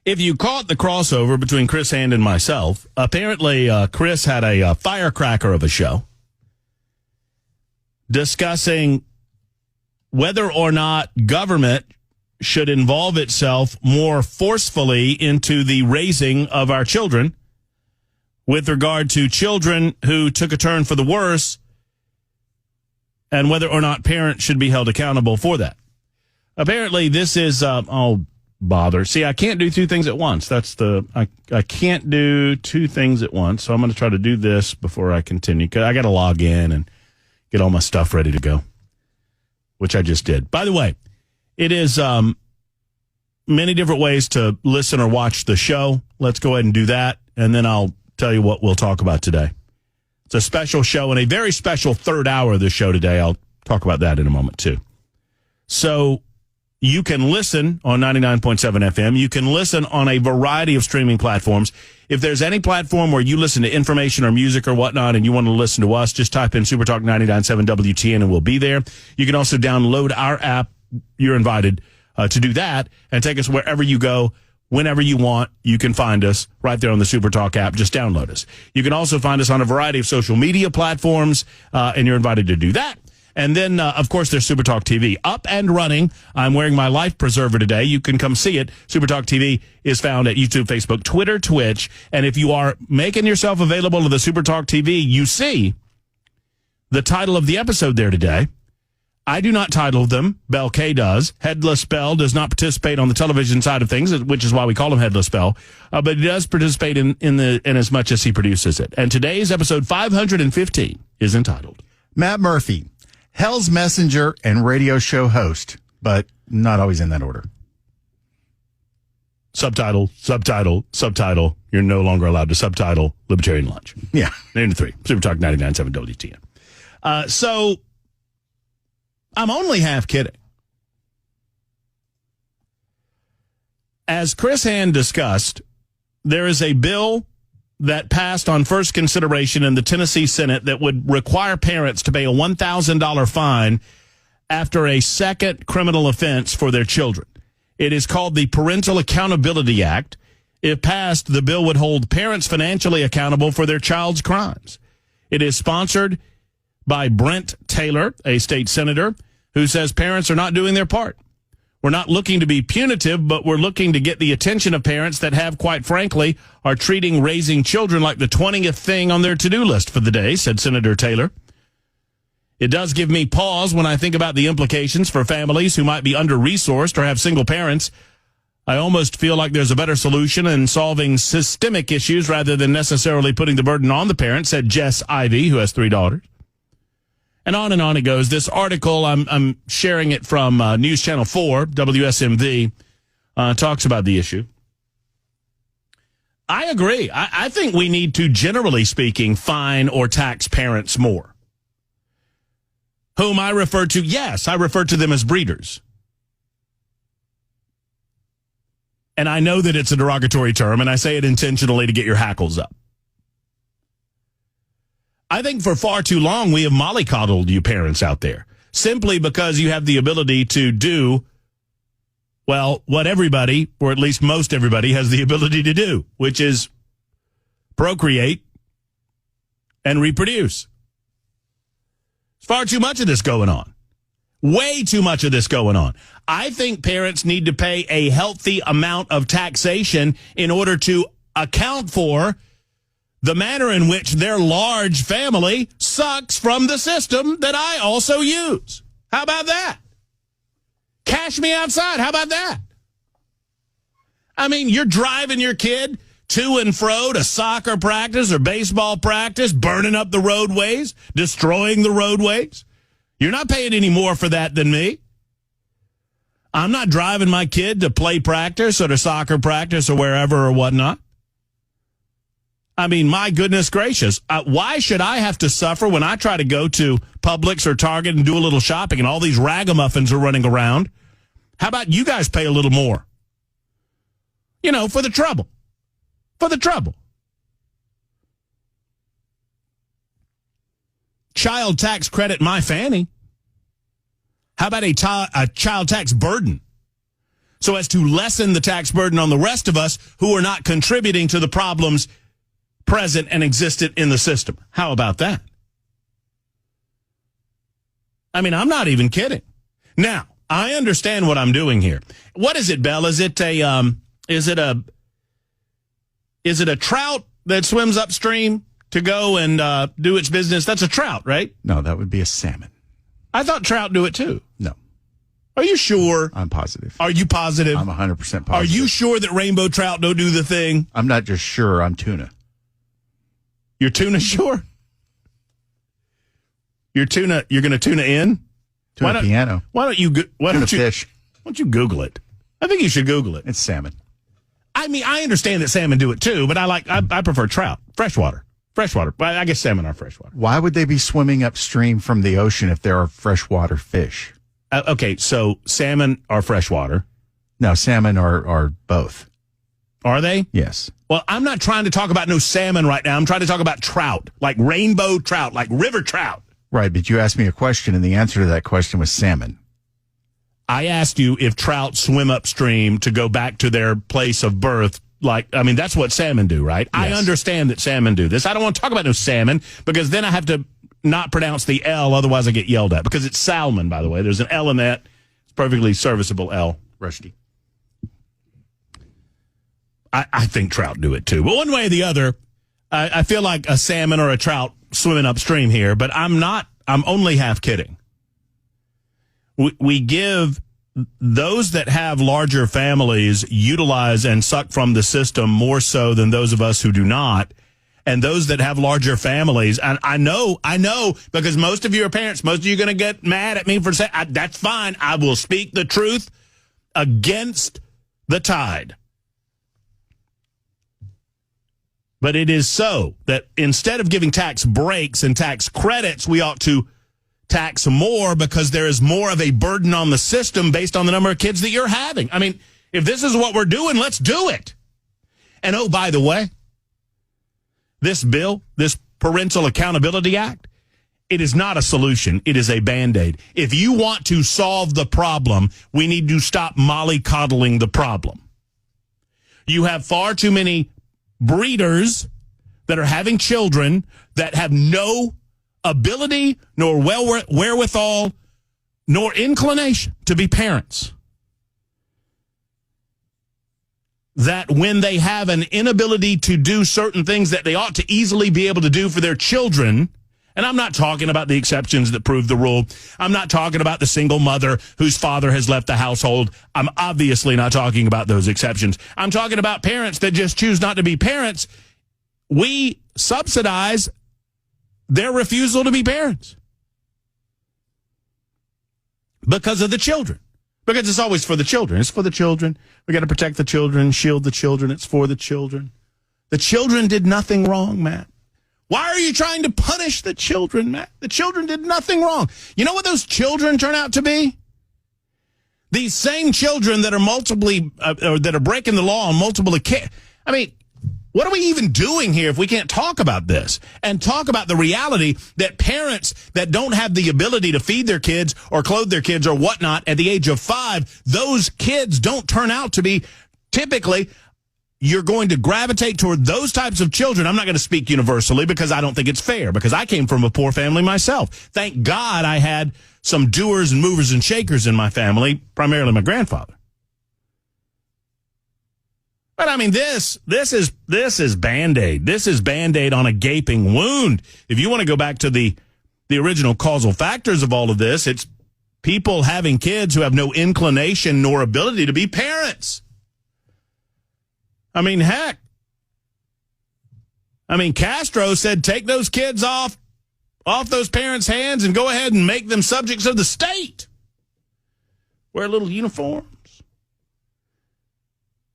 If you caught the crossover between Chris Hand and myself, apparently Chris had a firecracker of a show discussing whether or not government should involve itself more forcefully into the raising of our children with regard to children who took a turn for the worse and whether or not parents should be held accountable for that. Apparently, this is, bother. See, I can't do two things at once. I can't do two things at once, so I'm going to try to do this before I continue. 'Cause I got to log in and get all my stuff ready to go, which I just did. By the way, it is many different ways to listen or watch the show. Let's go ahead and do that, and then I'll tell you what we'll talk about today. It's a special show and a very special third hour of the show today. I'll talk about that in a moment, too. So you can listen on 99.7 FM. You can listen on a variety of streaming platforms. If there's any platform where you listen to information or music or whatnot and you want to listen to us, just type in Supertalk 99.7 WTN and we'll be there. You can also download our app. You're invited to do that and take us wherever you go. Whenever you want, you can find us right there on the Supertalk app. Just download us. You can also find us on a variety of social media platforms, and you're invited to do that. And then, of course, there's Supertalk TV. Up and running. I'm wearing my life preserver today. You can come see it. Supertalk TV is found at YouTube, Facebook, Twitter, Twitch. And if you are making yourself available to the Supertalk TV, you see the title of the episode there today. I do not title them. Bell K does. Headless Bell does not participate on the television side of things, which is why we call him Headless Bell. But he does participate in as much as he produces it. And today's episode 515 is entitled Matt Murphy, Hell's Messenger and radio show host, but not always in that order. Subtitle. You're no longer allowed to subtitle Libertarian Lunch. Yeah. 9 to 3. Supertalk 99.7 WTN. So I'm only half kidding. As Chris Hand discussed, there is a bill that passed on first consideration in the Tennessee Senate that would require parents to pay a $1,000 fine after a second criminal offense for their children. It is called the Parental Accountability Act. If passed, the bill would hold parents financially accountable for their child's crimes. It is sponsored by Brent Taylor, a state senator, who says parents are not doing their part. We're not looking to be punitive, but we're looking to get the attention of parents that have, quite frankly, are treating raising children like the 20th thing on their to-do list for the day, said Senator Taylor. It does give me pause when I think about the implications for families who might be under-resourced or have single parents. I almost feel like there's a better solution in solving systemic issues rather than necessarily putting the burden on the parents, said Jess Ivey, who has 3 daughters. And on it goes. This article, I'm sharing it from News Channel 4, WSMV, talks about the issue. I agree. I think we need to, generally speaking, fine or tax parents more. Whom I refer to, yes, I refer to them as breeders. And I know that it's a derogatory term, and I say it intentionally to get your hackles up. I think for far too long we have mollycoddled you parents out there simply because you have the ability to do, well, what everybody, or at least most everybody, has the ability to do, which is procreate and reproduce. There's far too much of this going on. Way too much of this going on. I think parents need to pay a healthy amount of taxation in order to account for the manner in which their large family sucks from the system that I also use. How about that? Cash me outside. How about that? I mean, you're driving your kid to and fro to soccer practice or baseball practice, burning up the roadways, destroying the roadways. You're not paying any more for that than me. I'm not driving my kid to play practice or to soccer practice or wherever or whatnot. I mean, my goodness gracious, why should I have to suffer when I try to go to Publix or Target and do a little shopping and all these ragamuffins are running around? How about you guys pay a little more? You know, for the trouble. For the trouble. Child tax credit, my fanny. How about a child tax burden? so as to lessen the tax burden on the rest of us who are not contributing to the problems present and existent in the system. How about that? I mean, I'm not even kidding. Now, I understand what I'm doing here. What is it, Belle? Is it a trout that swims upstream to go and do its business? That's a trout, right? No, that would be a salmon. I thought trout do it too. No. Are you sure? I'm positive. Are you positive? I'm 100% positive. Are you sure that rainbow trout don't do the thing? I'm not just sure, I'm tuna. You're tuna sure? You're going to tuna in? Tuna piano. Why don't you fish. Why don't you Google it? I think you should Google it. It's salmon. I mean, I understand that salmon do it too, but I prefer trout, freshwater. Freshwater. I guess salmon are freshwater. Why would they be swimming upstream from the ocean if there are freshwater fish? Okay, so salmon are freshwater. No, salmon are both. Are they? Yes. Well, I'm not trying to talk about no salmon right now. I'm trying to talk about trout, like rainbow trout, like river trout. Right, but you asked me a question, and the answer to that question was salmon. I asked you if trout swim upstream to go back to their place of birth. That's what salmon do, right? Yes. I understand that salmon do this. I don't want to talk about no salmon because then I have to not pronounce the L, otherwise I get yelled at. Because it's salmon, by the way. There's an L in that. It's perfectly serviceable L. Rusty. I think trout do it too. But one way or the other, I feel like a salmon or a trout swimming upstream here, but I'm only half kidding. We give those that have larger families utilize and suck from the system more so than those of us who do not. And those that have larger families, and I know, because most of you are parents, most of you are going to get mad at me for saying, that's fine. I will speak the truth against the tide. But it is so that instead of giving tax breaks and tax credits, we ought to tax more because there is more of a burden on the system based on the number of kids that you're having. I mean, if this is what we're doing, let's do it. And oh, by the way, this bill, this Parental Accountability Act, it is not a solution. It is a Band-Aid. If you want to solve the problem, we need to stop mollycoddling the problem. You have far too many breeders that are having children that have no ability, nor wherewithal, nor inclination to be parents. That when they have an inability to do certain things that they ought to easily be able to do for their children, and I'm not talking about the exceptions that prove the rule. I'm not talking about the single mother whose father has left the household. I'm obviously not talking about those exceptions. I'm talking about parents that just choose not to be parents. We subsidize their refusal to be parents because of the children. Because it's always for the children. It's for the children. We got to protect the children, shield the children. It's for the children. The children did nothing wrong, Matt. Why are you trying to punish the children, Matt? The children did nothing wrong. You know what those children turn out to be? These same children that are that are breaking the law on multiple occasions. I mean, what are we even doing here if we can't talk about this and talk about the reality that parents that don't have the ability to feed their kids or clothe their kids or whatnot at the age of 5, those kids don't turn out to be typically. You're going to gravitate toward those types of children. I'm not going to speak universally because I don't think it's fair, because I came from a poor family myself. Thank God I had some doers and movers and shakers in my family, primarily my grandfather. But I mean, this is Band-Aid. This is Band-Aid on a gaping wound. If you want to go back to the original causal factors of all of this, it's people having kids who have no inclination nor ability to be parents. I mean, heck. I mean, Castro said, take those kids off those parents' hands and go ahead and make them subjects of the state. Wear little uniforms.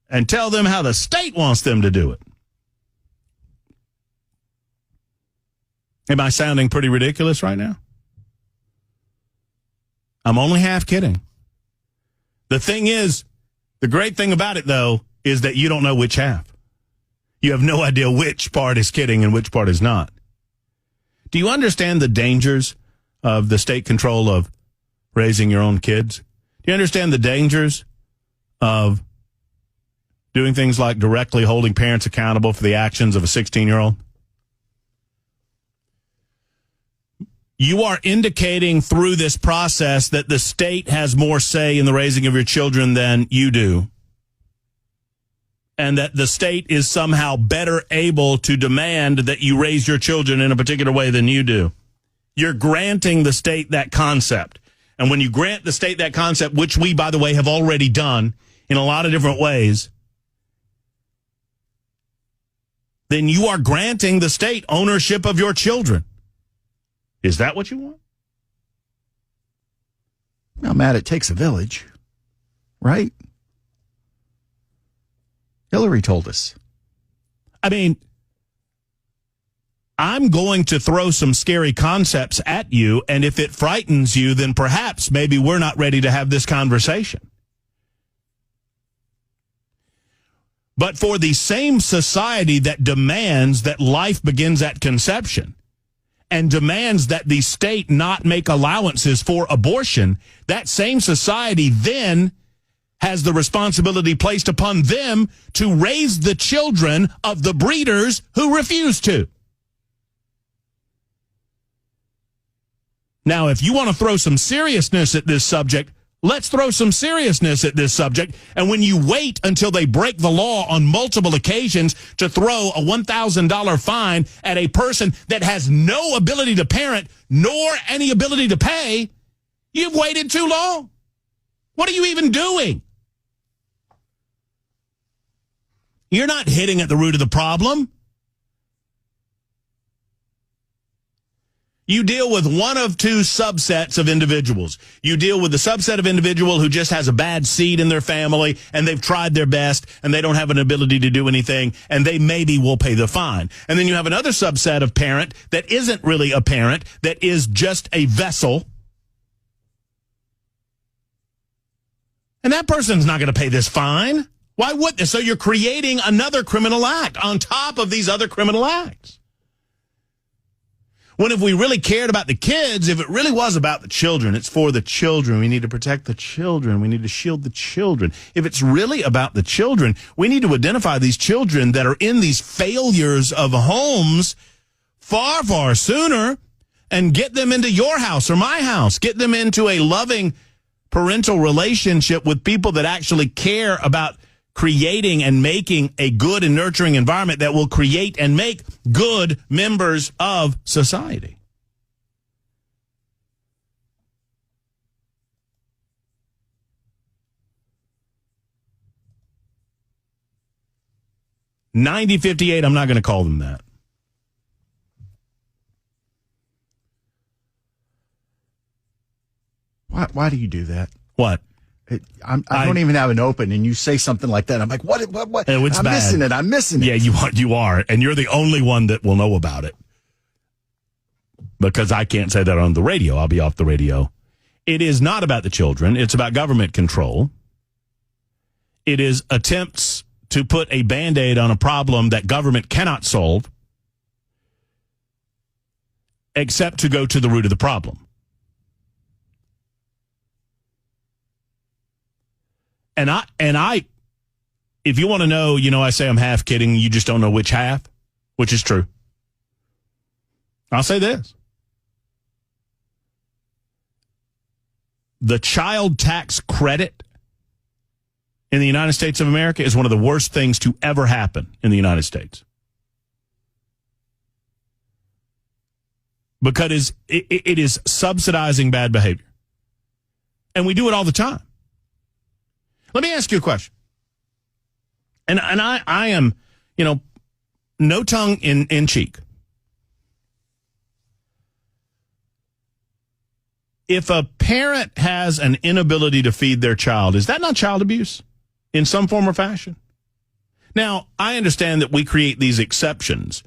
And tell them how the state wants them to do it. Am I sounding pretty ridiculous right now? I'm only half kidding. The thing is, the great thing about it, though, is that you don't know which half. You have no idea which part is kidding and which part is not. Do you understand the dangers of the state control of raising your own kids? Do you understand the dangers of doing things like directly holding parents accountable for the actions of a 16-year-old? You are indicating through this process that the state has more say in the raising of your children than you do, and that the state is somehow better able to demand that you raise your children in a particular way than you do. You're granting the state that concept. And when you grant the state that concept, which we, by the way, have already done in a lot of different ways, then you are granting the state ownership of your children. Is that what you want? Now, Matt, it takes a village, right? Hillary told us. I mean, I'm going to throw some scary concepts at you, and if it frightens you, then perhaps maybe we're not ready to have this conversation. But for the same society that demands that life begins at conception and demands that the state not make allowances for abortion, that same society then has the responsibility placed upon them to raise the children of the breeders who refuse to. Now, if you want to throw some seriousness at this subject, let's throw some seriousness at this subject. And when you wait until they break the law on multiple occasions to throw a $1,000 fine at a person that has no ability to parent nor any ability to pay, you've waited too long. What are you even doing? You're not hitting at the root of the problem. You deal with one of two subsets of individuals. You deal with the subset of individual who just has a bad seed in their family and they've tried their best and they don't have an ability to do anything and they maybe will pay the fine. And then you have another subset of parent that isn't really a parent, that is just a vessel. And that person's not going to pay this fine. Why would they? So you're creating another criminal act on top of these other criminal acts. When if we really cared about the kids, if it really was about the children, it's for the children. We need to protect the children. We need to shield the children. If it's really about the children, we need to identify these children that are in these failures of homes far, far sooner and get them into your house or my house. Get them into a loving parental relationship with people that actually care about creating and making a good and nurturing environment that will create and make good members of society. $90.58, I'm not going to call them that. Why do you do that? What? I don't even have an open, and you say something like that. I'm like, what? It's I'm bad. I'm missing it. Yeah, you are, and you're the only one that will know about it. Because I can't say that on the radio. I'll be off the radio. It is not about the children. It's about government control. It is attempts to put a Band-Aid on a problem that government cannot solve, except to go to the root of the problem. And I, if you want to know, I say I'm half kidding. You just don't know which half, which is true. I'll say this. The child tax credit in the United States of America is one of the worst things to ever happen in the United States. Because it is subsidizing bad behavior. And we do it all the time. Let me ask you a question. And I am, no tongue in cheek. If a parent has an inability to feed their child, is that not child abuse in some form or fashion? Now, I understand that we create these exceptions,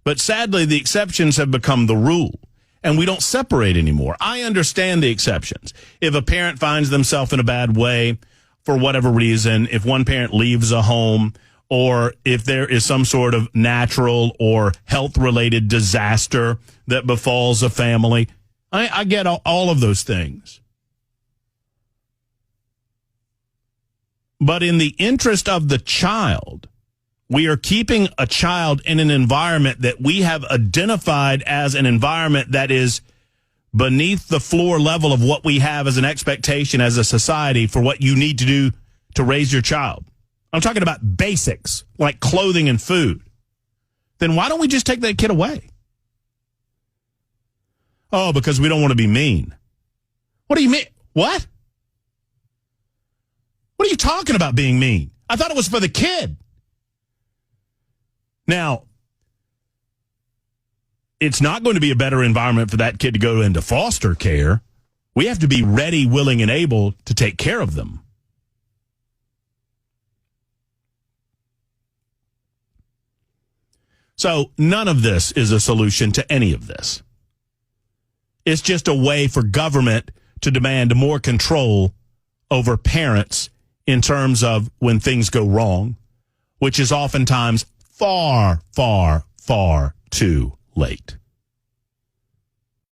but sadly the exceptions have become the rule. And we don't separate anymore. I understand the exceptions. If a parent finds themselves in a bad way, for whatever reason, if one parent leaves a home, or if there is some sort of natural or health-related disaster that befalls a family, I get all of those things. But in the interest of the child, we are keeping a child in an environment that we have identified as an environment that is beneath the floor level of what we have as an expectation as a society for what you need to do to raise your child. I'm talking about basics like clothing and food. Then why don't we just take that kid away? Oh, because we don't want to be mean. What do you mean? What? What are you talking about being mean? I thought it was for the kid. Now, it's not going to be a better environment for that kid to go into foster care. We have to be ready, willing, and able to take care of them. So none of this is a solution to any of this. It's just a way for government to demand more control over parents in terms of when things go wrong, which is oftentimes far, far, far too late.